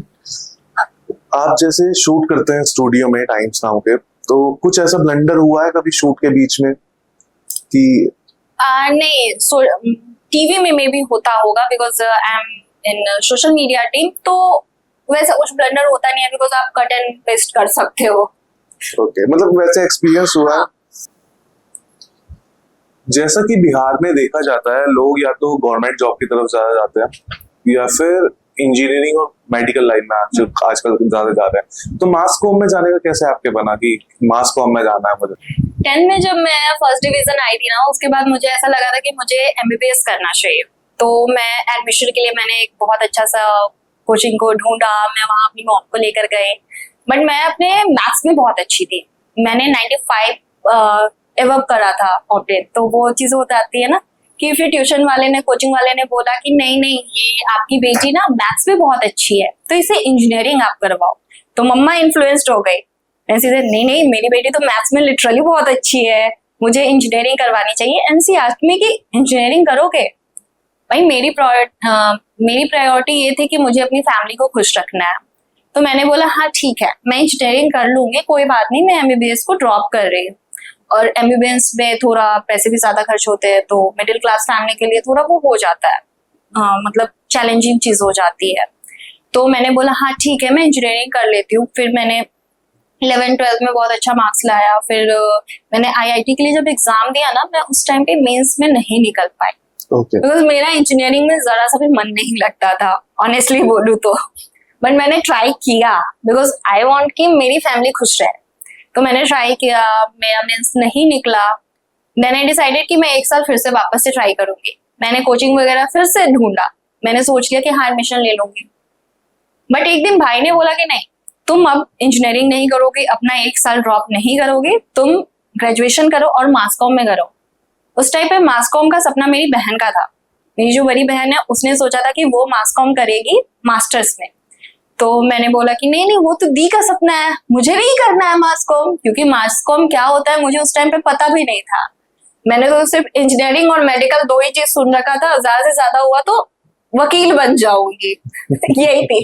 Speaker 2: आप जैसे शूट करते हैं स्टूडियो में टाइम्स नाउ के, तो कुछ ऐसा ब्लंडर हुआ है कभी शूट के बीच में कि
Speaker 1: नहीं टीवी में मे भी होता होगा, because I M in social media team, तो वैसा कुछ ब्लंडर होता नहीं है बिकॉज आप कट एंड पेस्ट कर सकते हो।
Speaker 2: ओके, मतलब वैसे एक्सपीरियंस हुआ है। जैसा कि बिहार में देखा जाता है लोग या तो गवर्नमेंट जॉब की तरफ ज्यादा जाते हैं या फिर इंजीनियरिंग और मेडिकल लाइन में आजकल ज्यादा जा रहे हैं। तो मास कॉम में जाने का कैसे आपके बना कि मास कॉम में जाना है मुझे?
Speaker 1: 10 में जब मैं फर्स्ट डिवीजन आई थी ना, उसके बाद मुझे ऐसा लगा था कि मुझे एमबीबीएस करना चाहिए। तो मैं एडमिशन के लिए मैंने एक बहुत अच्छा सा कोचिंग को ढूंढा, मैं वहां अपनी मॉम को लेकर गए। बट मैं अपने मैथ्स में बहुत अच्छी थी, मैंने 95 एवब करा था ऑप्टेन। तो वो चीज हो जाती है ना कि फिर ट्यूशन वाले ने कोचिंग वाले ने बोला कि नहीं नहीं ये आपकी बेटी ना मैथ्स में बहुत अच्छी है तो इसे इंजीनियरिंग आप करवाओ। तो मम्मा इन्फ्लुएंस्ड हो गई, मैं सीधे नहीं नहीं मेरी बेटी तो मैथ्स में लिटरली बहुत अच्छी है, मुझे इंजीनियरिंग करवानी चाहिए। एंड शी आस्क्ड मी कि इंजीनियरिंग करोगे? भाई मेरी प्रायोरिटी ये थी कि मुझे अपनी फैमिली को खुश रखना है। तो मैंने बोला हाँ ठीक है मैं इंजीनियरिंग कर लूंगी, कोई बात नहीं, मैं एमबीबीएस को ड्रॉप कर रही हूँ। और एमबीबीएस में थोड़ा पैसे भी ज्यादा खर्च होते हैं, तो मिडिल क्लास फैमिली के लिए थोड़ा वो हो जाता है, मतलब चैलेंजिंग चीज हो जाती है। तो मैंने बोला हाँ ठीक है मैं इंजीनियरिंग कर लेती हूँ। फिर मैंने 11th-12th में बहुत अच्छा मार्क्स लाया। फिर मैंने आईआईटी के लिए जब एग्जाम दिया ना, मैं उस टाइम पे मेंस में नहीं निकल पाई बिकॉज मेरा इंजीनियरिंग में जरा सा भी मन नहीं लगता था, ऑनेस्टली बोलूं तो। बट मैंने ट्राई किया बिकॉज आई वांट कि मेरी फैमिली खुश रहे। तो मैंने ट्राई किया, मेरा मेंस नहीं निकला। मैंने डिसाइडेड कि मैं 1 साल फिर से वापस से ट्राई करूंगी। मैंने कोचिंग वगैरह फिर से ढूंढा, मैंने सोच लिया कि हाँ एडमिशन ले लूंगी। बट एक दिन भाई ने बोला कि नहीं तुम अब इंजीनियरिंग नहीं करोगे, अपना 1 साल ड्रॉप नहीं करोगे, तुम ग्रेजुएशन करो और मास कॉम में करो। उस टाइम पे मास कॉम का सपना मेरी बहन का था। मेरी जो बड़ी बहन है उसने सोचा था कि वो मास कॉम करेगी मास्टर्स में। तो मैंने बोला कि नहीं नहीं वो तो दी का सपना है, मुझे नहीं करना है मास कॉम, क्योंकि मास कॉम क्या होता है मुझे उस टाइम पे पता भी नहीं था। मैंने तो सिर्फ इंजीनियरिंग और मेडिकल 2 ही चीज सुन रखा था, ज्यादा से ज्यादा हुआ तो वकील बन जाऊंगी यही थी।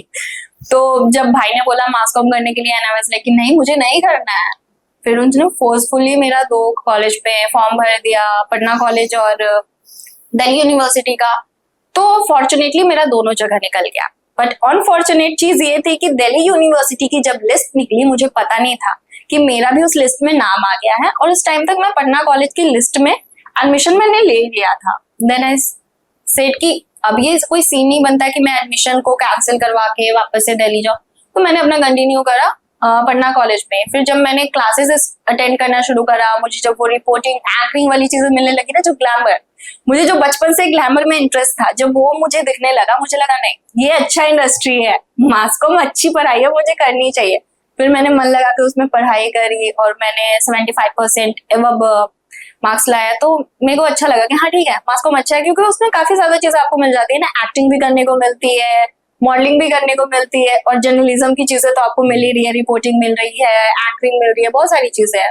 Speaker 1: तो जब भाई ने बोला मास कॉम करने के लिए, एंड आई वाज लाइक नहीं मुझे नहीं करना है। फिर उन्होंने फोर्सफुली मेरा 2 कॉलेज पे फॉर्म भर दिया, पटना कॉलेज और दिल्ली यूनिवर्सिटी का। तो फॉर्चुनेटली मेरा दोनों जगह निकल गया। बट अनफॉर्चुनेट चीज ये थी कि दिल्ली यूनिवर्सिटी की जब लिस्ट निकली मुझे पता नहीं था कि मेरा भी उस लिस्ट में नाम आ गया है, और उस टाइम तक मैं पटना कॉलेज की लिस्ट में एडमिशन मैंने ले लिया था। देन आई सेड कि अब ये कोई सीन नहीं बनता कि मैं एडमिशन को कैंसिल करवा के वापस से दिल्ली जाऊँ, तो मैंने अपना कंटिन्यू करा पटना कॉलेज में। फिर जब मैंने क्लासेस अटेंड करना शुरू करा, मुझे जब वो रिपोर्टिंग एक्टिंग वाली चीजें मिलने लगी ना, जो ग्लैमर, मुझे जो बचपन से ग्लैमर में इंटरेस्ट था, जब वो मुझे दिखने लगा, मुझे लगा नहीं, ये अच्छा इंडस्ट्री है, मास कॉम अच्छी पढ़ाई है, मुझे करनी चाहिए। फिर मैंने मन लगा के उसमें पढ़ाई करी और मैंने 75% एवब मार्क्स लाया, तो मेरे को अच्छा लगा कि हाँ ठीक है, मास कॉम अच्छा है, क्योंकि उसमें काफी ज्यादा चीजें आपको मिल जाती है ना, एक्टिंग भी करने को मिलती है, मॉडलिंग भी करने को मिलती है, और जर्नलिज्म की चीजें तो आपको मिल ही रही है, रिपोर्टिंग मिल रही है, एक्टिंग मिल रही है, बहुत सारी चीजें हैं।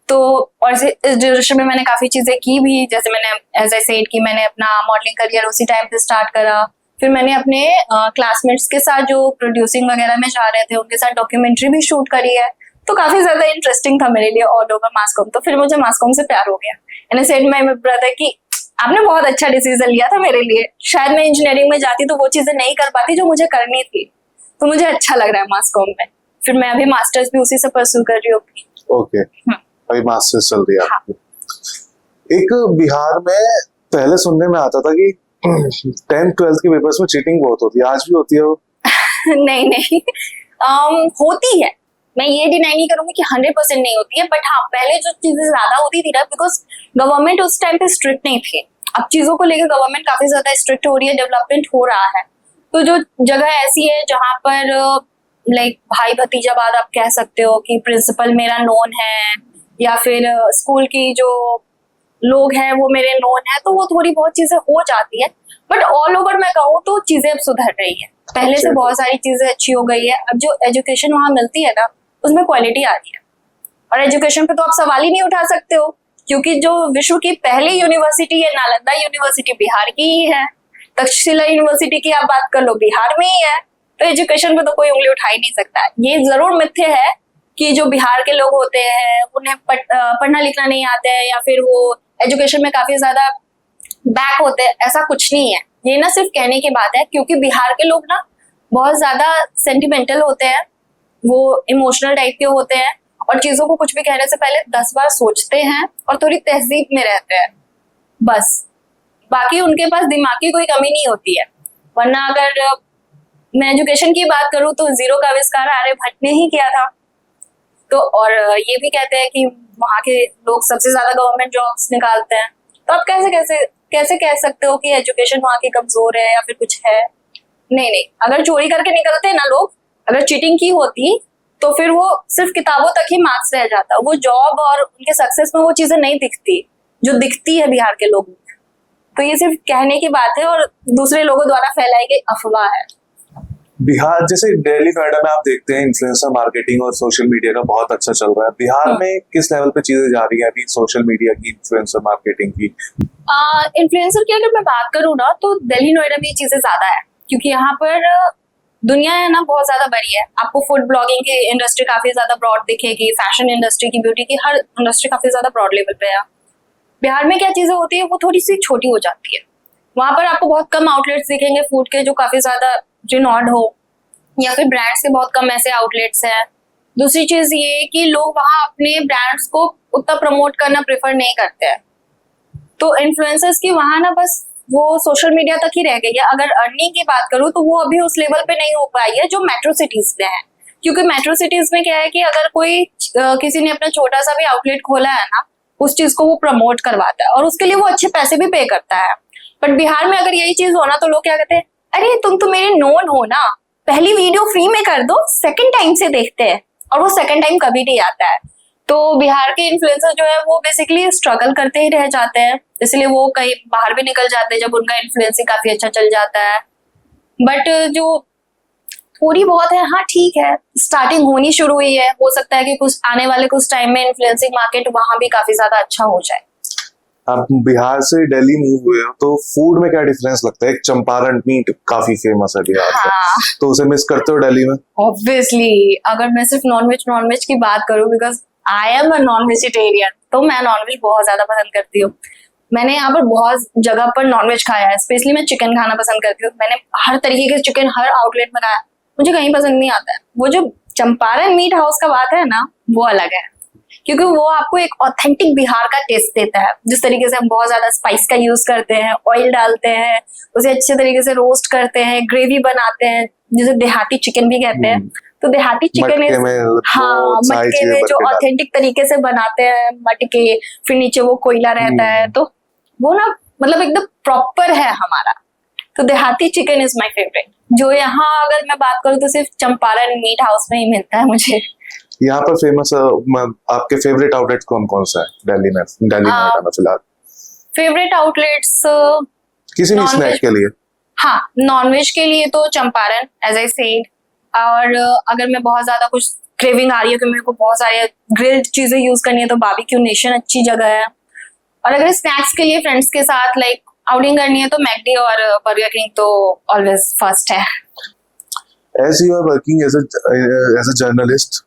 Speaker 1: तो और इस ड्यूरेशन में मैंने काफी चीजें की भी, जैसे मैंने एज आई सेड कि मैंने अपना मॉडलिंग करियर उसी टाइम पे स्टार्ट करा। फिर मैंने अपने क्लासमेट्स के साथ जो प्रोड्यूसिंग वगैरह में जा रहे थे, उनके साथ डॉक्यूमेंट्री भी शूट करी है, तो काफी ज्यादा इंटरेस्टिंग था मेरे लिए ऑल ओवर मास कॉम। तो फिर मुझे मास कॉम से प्यार हो गया, and I said my brother कि आपने बहुत अच्छा डिसीजन लिया था मेरे लिए, शायद मैं इंजीनियरिंग में जाती तो वो चीजें नहीं कर पाती जो मुझे करनी थी, तो मुझे अच्छा लग रहा है मास कॉम में। फिर मैं अभी मास्टर्स भी उसी से परस्यू कर रही हूँ।
Speaker 2: ओके, अभी मास्टर्स चल रही है आपकी। एक बिहार में पहले सुनने में आता था कि 10th 12th के पेपर्स में चीटिंग बहुत होती है, आज भी होती है वो?
Speaker 1: नहीं नहीं, होती है, मैं ये डिनाई नहीं करूंगी कि 100% नहीं होती है, बट हाँ पहले जो चीजें ज्यादा होती थी ना, बिकॉज गवर्नमेंट उस टाइम पे स्ट्रिक्ट नहीं थी। अब चीजों को लेकर गवर्नमेंट काफी ज्यादा स्ट्रिक्ट हो रही है, डेवलपमेंट हो रहा है, तो जो जगह ऐसी है जहाँ पर लाइक भाई भतीजावाद आप कह सकते हो कि प्रिंसिपल मेरा नोन है, या फिर स्कूल की जो लोग हैं वो मेरे नोन है, तो वो थोड़ी बहुत चीजें हो जाती है, बट ऑल ओवर मैं कहूँ तो चीजें अब सुधर रही है, पहले से बहुत सारी चीजें अच्छी हो गई है। अब जो एजुकेशन वहां मिलती है ना, उसमें क्वालिटी आ रही है, और एजुकेशन पे तो आप सवाल ही नहीं उठा सकते हो, क्योंकि जो विश्व की पहली यूनिवर्सिटी है नालंदा यूनिवर्सिटी, बिहार की ही है। तक्षशिला यूनिवर्सिटी की आप बात कर लो, बिहार में ही है, तो एजुकेशन पे तो कोई उंगली उठा ही नहीं सकता। ये जरूर मिथ्य है कि जो बिहार के लोग होते हैं उन्हें पढ़ना लिखना नहीं आता है, या फिर वो एजुकेशन में काफी ज्यादा बैक होते हैं, ऐसा कुछ नहीं है। ये ना सिर्फ कहने की बात है, क्योंकि बिहार के लोग ना बहुत ज्यादा सेंटिमेंटल होते हैं, वो इमोशनल टाइप के होते हैं, और चीजों को कुछ भी कहने से पहले 10 बार सोचते हैं, और थोड़ी तहजीब में रहते हैं, बस। बाकी उनके पास दिमाग की कोई कमी नहीं होती है। वरना अगर मैं एजुकेशन की बात करूं तो जीरो का आविष्कार आर्यभट्ट ने ही किया था। तो और ये भी कहते हैं कि वहाँ के लोग सबसे ज्यादा गवर्नमेंट जॉब्स निकालते हैं, तो आप कैसे कह सकते हो कि एजुकेशन वहाँ की कमजोर है या फिर कुछ है? नहीं, अगर चोरी करके निकलते हैं ना लोग, अगर चीटिंग की होती तो फिर वो सिर्फ किताबों तक ही मार्क्स रह जाता, वो जॉब और उनके सक्सेस में वो चीजें नहीं दिखती जो दिखती है बिहार के लोगों में। तो ये सिर्फ कहने की बात है और दूसरे लोगों द्वारा फैलाई गई अफवाह है।
Speaker 2: बिहार जैसे दिल्ली नोएडा में आप देखते हैं इन्फ्लुएंसर मार्केटिंग और सोशल मीडिया का बहुत अच्छा चल रहा है, बिहार में किस लेवल पे चीजें जा रही है अभी सोशल मीडिया की, इन्फ्लुएंसर मार्केटिंग की?
Speaker 1: इन्फ्लुएंसर की अगर मैं बात करूँ ना, तो दिल्ली नोएडा में ये चीजें ज्यादा है, क्योंकि यहाँ पर दुनिया है ना बहुत ज्यादा बड़ी है। आपको फूड ब्लॉगिंग की इंडस्ट्री काफी ज्यादा ब्रॉड दिखेगी, फैशन इंडस्ट्री की, ब्यूटी की, हर इंडस्ट्री काफी ज्यादा ब्रॉड लेवल पे है। बिहार में क्या चीजें होती है, वो थोड़ी सी छोटी हो जाती है। वहां पर आपको बहुत कम आउटलेट्स दिखेंगे फूड के जो काफी ज्यादा रिनॉल्ड हो, या फिर ब्रांड्स के बहुत कम ऐसे आउटलेट्स हैं। दूसरी चीज ये कि लोग वहां अपने ब्रांड्स को उतना प्रमोट करना प्रेफर नहीं करते हैं, तो इन्फ्लुएंसर्स की वहां ना बस वो सोशल मीडिया तक ही रह गई है। अगर अर्निंग की बात करूँ तो वो अभी उस लेवल पे नहीं हो पाई है जो मेट्रो सिटीज पे है, क्योंकि मेट्रो सिटीज में क्या है कि अगर कोई किसी ने अपना छोटा सा भी आउटलेट खोला है ना, उस चीज को वो प्रमोट करवाता है और उसके लिए वो अच्छे पैसे भी पे करता है। बट बिहार में अगर यही चीज हो ना, तो लोग क्या कहते हैं, अरे तुम तो मेरे नोन हो ना, पहली वीडियो फ्री में कर दो, सेकंड टाइम से देखते हैं, और वो सेकंड टाइम कभी नहीं आता है। तो बिहार के इन्फ्लुएंसर जो है वो बेसिकली स्ट्रगल करते ही रह जाते हैं, इसलिए वो कहीं बाहर भी निकल जाते हैं जब उनका इन्फ्लुएंसिंग काफी अच्छा चल जाता है। बट जो थोड़ी बहुत है, हाँ ठीक है, स्टार्टिंग होनी शुरू हुई है, हो सकता है कि कुछ आने वाले कुछ टाइम में इन्फ्लुएंसिंग मार्केट वहां भी काफी ज्यादा अच्छा हो जाए।
Speaker 2: आप बिहार से दिल्ली मूव हुए हो, तो फूड में क्या डिफरेंस लगता है? एक चंपारण मीट काफी फेमस है बिहार का, तो उसे मिस करते हो दिल्ली में?
Speaker 1: ऑब्वियसली, अगर मैं सिर्फ नॉनवेज की बात करूं, because I am a non vegetarian, तो मैं नॉनवेज बहुत ज्यादा पसंद करती हूँ। मैंने यहाँ पर बहुत जगह पर नॉनवेज खाया है, स्पेशली मैं चिकन खाना पसंद करती हूँ। मैंने हर तरीके के चिकन हर आउटलेट में खाया, मुझे कहीं पसंद नहीं आता है। वो जो चंपारण मीट हाउस का बात है ना, वो अलग है, क्योंकि वो आपको एक ऑथेंटिक बिहार का टेस्ट देता है। जिस तरीके से हम बहुत ज्यादा स्पाइस का यूज करते हैं, ऑयल डालते हैं, उसे अच्छे तरीके से रोस्ट करते हैं, ग्रेवी बनाते हैं, जिसे देहाती चिकन भी कहते हैं। तो देहाती चिकन
Speaker 2: मटके में
Speaker 1: हाँ, मटके में जो ऑथेंटिक तरीके से बनाते हैं मटके, फिर नीचे वो कोयला रहता है, तो वो ना मतलब एकदम प्रॉपर है हमारा। तो देहाती चिकन इज माय फेवरेट, जो यहाँ अगर मैं बात करूँ तो सिर्फ चंपारण मीट हाउस में ही मिलता है मुझे।
Speaker 2: यहाँ पर फेमस आपके फेवरेट आउटलेट कौन कौन सा है दिल्ली में, नोएडा में फिलहाल?
Speaker 1: फेवरेट आउटलेट्स
Speaker 2: किसी भी स्नैक के लिए?
Speaker 1: हाँ, नॉनवेज के लिए तो चंपारण एज आई सेड, और अगर मैं बहुत ज्यादा कुछ क्रेविंग आ रही है कि मेरे को बहुत सारे ग्रिल्ड चीजें यूज करनी है तो बारबेक्यू नेशन अच्छी जगह है। और अगर स्नैक्स के लिए फ्रेंड्स के साथ लाइक आउटिंग करनी है तो मैकडी और बर्गर किंग तो ऑलवेज फर्स्ट है।
Speaker 2: As you are working as a journalist,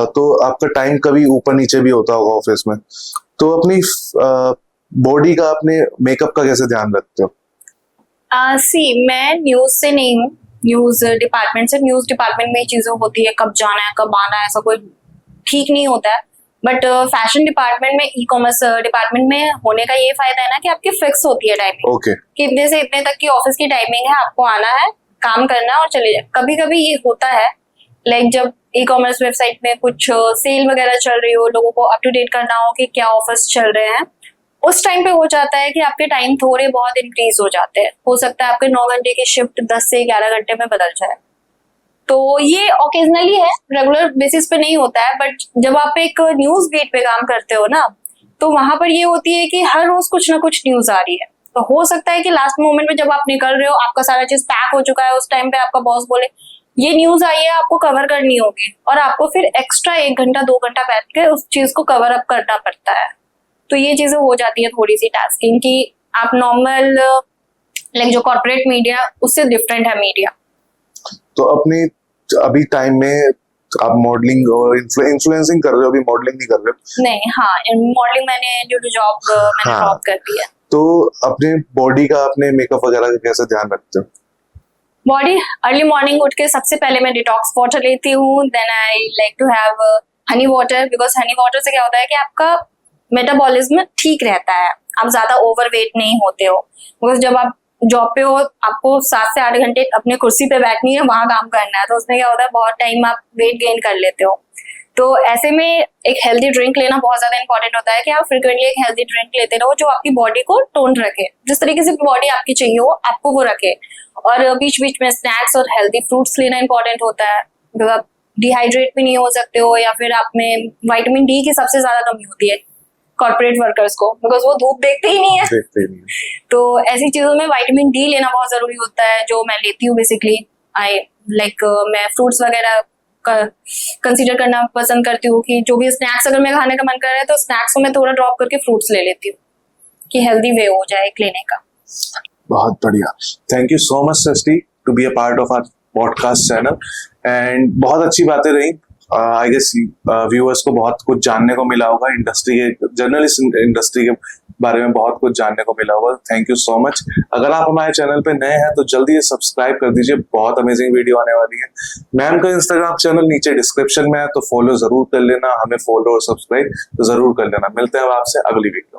Speaker 2: तो आपका टाइम कभी ऊपर नीचे भी होता होगा ऑफिस में, तो अपनी बॉडी का, अपने मेकअप का कैसे ध्यान रखते हो?
Speaker 1: सी मैं न्यूज से नहीं हूँ, न्यूज डिपार्टमेंट से। न्यूज डिपार्टमेंट में चीजें होती है, कब जाना है कब आना है, ऐसा कोई ठीक नहीं होता है। बट फैशन डिपार्टमेंट में, ई कॉमर्स डिपार्टमेंट में होने का ये फायदा है ना कि आपकी फिक्स होती है टाइमिंग।
Speaker 2: ओके।
Speaker 1: कि इतने से इतने तक की ऑफिस की टाइमिंग है, आपको आना है, काम करना है और चले जाए। कभी कभी ये होता है लाइक जब ई कॉमर्स वेबसाइट में कुछ सेल वगैरह चल रही हो, लोगों को अप टू डेट करना हो कि क्या ऑफर्स चल रहे हैं, उस टाइम पे हो जाता है कि आपके टाइम थोड़े बहुत इंक्रीज हो जाते हैं। हो सकता है आपके 9 घंटे की शिफ्ट 10 से 11 घंटे में बदल जाए। तो ये ओकेजनली है, रेगुलर बेसिस पे नहीं होता है। बट जब आप एक न्यूज बीट पे काम करते हो ना, तो वहां पर ये होती है कि हर रोज कुछ ना कुछ न्यूज आ रही है। तो हो सकता है कि लास्ट मोमेंट में जब आप निकल रहे हो, आपका सारा चीज पैक हो चुका है, उस टाइम पे आपका बॉस बोले ये न्यूज आई है, आपको कवर करनी होगी, और आपको फिर एक्स्ट्रा 1 घंटा 2 घंटा बैठ के उस चीज को कवर अप करना पड़ता है। तो ये चीजें हो जाती है थोड़ी सी टास्किंग की। आप नॉर्मल लाइक जो कॉर्पोरेट मीडिया, उससे डिफरेंट है मीडिया।
Speaker 2: तो अपनी अभी टाइम में आप मॉडलिंग और इन्फ्लुएंसिंग कर रहे हो, अभी मॉडलिंग नहीं कर रहे हो?
Speaker 1: नहीं, हाँ, मॉडलिंग मैंने ड्यू टू जॉब मैंने ड्रॉप कर दिया।
Speaker 2: तो अपने बॉडी का, अपने मेकअप वगैरह का कैसे ध्यान रखते हो?
Speaker 1: बॉडी अर्ली मॉर्निंग उठ के सबसे पहले मैं डिटॉक्स वाटर लेती हूँ। Then I like to have honey water, because honey water से क्या होता है कि आपका मेटाबॉलिज्म ठीक रहता है, आप ज्यादा ओवरवेट नहीं होते हो। बिकॉज जब आप जॉब पे हो, आपको 7 से 8 घंटे अपने कुर्सी पे बैठनी है, वहां काम करना है, तो उसमें क्या होता है बहुत टाइम आप वेट गेन कर लेते हो। तो ऐसे में एक हेल्दी ड्रिंक लेना बहुत ज्यादा इंपॉर्टेंट होता है कि आप फ्रिक्वेंटली एक हेल्दी ड्रिंक लेते रहो जो आपकी बॉडी को टोन रखे, जिस तरीके से बॉडी आपकी चाहिए हो आपको वो रखे। और बीच बीच में स्नैक्स और हेल्दी फ्रूट्स लेना इंपॉर्टेंट होता है, बिकॉज आप डिहाइड्रेट भी नहीं हो सकते हो, या फिर आप में विटामिन डी की सबसे ज्यादा कमी होती है कॉर्पोरेट वर्कर्स को, बिकॉज वो धूप देखते ही नहीं है। तो ऐसी चीजों में विटामिन डी लेना बहुत जरूरी होता है, जो मैं लेती हूँ बेसिकली। आई लाइक मैं फ्रूट्स वगैरह कंसीडर करना पसंद करती हूँ कि जो भी स्नैक्स अगर मैं खाने का मन कर रहा है तो स्नैक्स को मैं थोड़ा ड्रॉप करके फ्रूट्स ले लेती हूँ कि हेल्दी वे हो जाए एक लेने का।
Speaker 2: बहुत बढ़िया, thank you so much Srishti to be a part of our podcast channel, and बहुत अच्छी बातें रही। आई गेस व्यूअर्स को बहुत कुछ जानने को मिला होगा, इंडस्ट्री के, जर्नलिस्ट इंडस्ट्री के बारे में बहुत कुछ जानने को मिला होगा। Thank you so much. अगर आप हमारे चैनल पे नए हैं तो जल्दी से सब्सक्राइब कर दीजिए, बहुत अमेजिंग वीडियो आने वाली है। मैम का इंस्टाग्राम चैनल नीचे डिस्क्रिप्शन में है, तो फॉलो जरूर कर लेना, हमें फॉलो और सब्सक्राइब तो जरूर कर लेना। मिलते हैं आपसे अगली वीडियो।